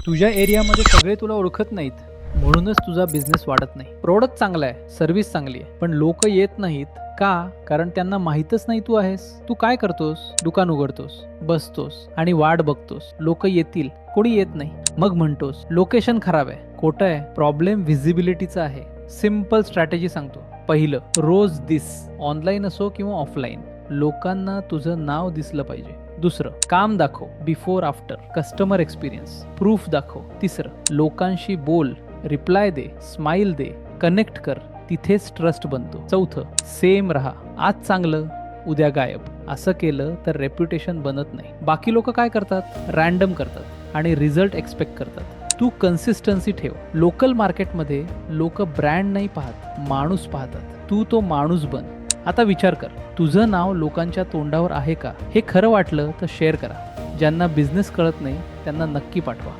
तुझ्या एरियामध्ये सगळे तुला ओळखत नाहीत, म्हणूनच तुझा बिझनेस वाढत नाही. प्रोडक्ट चांगला आहे, सर्व्हिस चांगली आहे, पण लोक येत नाहीत का? कारण त्यांना माहीतच नाही तू आहेस. तू काय करतोस? दुकान उघडतोस, बसतोस आणि वाट बघतोस लोक येतील, कोणी येत नाही. मग म्हणतोस लोकेशन खराब आहे. खोटं आहे. प्रॉब्लेम व्हिजिबिलिटीचा आहे. सिम्पल स्ट्रॅटेजी सांगतो. पहिलं, रोज दिस. ऑनलाईन असो किंवा ऑफलाईन, लोकांना तुझं नाव दिसलं पाहिजे. दुसरं, काम दाखव, before after, customer experience, proof दाखव. तिसरं, लोकांशी बोल, रिप्लाय दे, स्माइल दे, कनेक्ट कर, तिथेच ट्रस्ट बनतो. चौथं, सेम राहा. आज चांगलं, उद्या गायब. असं केलं तर रेप्युटेशन बनत नाही. बाकी लोक काय करतात? रॅन्डम करतात आणि रिझल्ट एक्सपेक्ट करतात. तू कन्सिस्टन्सी ठेव. लोकल मार्केटमध्ये लोक ब्रँड नाही पाहत, माणूस पाहतात. तू तो माणूस बन. आता विचार कर, तुझं नाव लोकांच्या तोंडावर आहे का? हे खरं वाटलं तर शेअर करा. ज्यांना बिझनेस कळत नाही त्यांना नक्की पाठवा.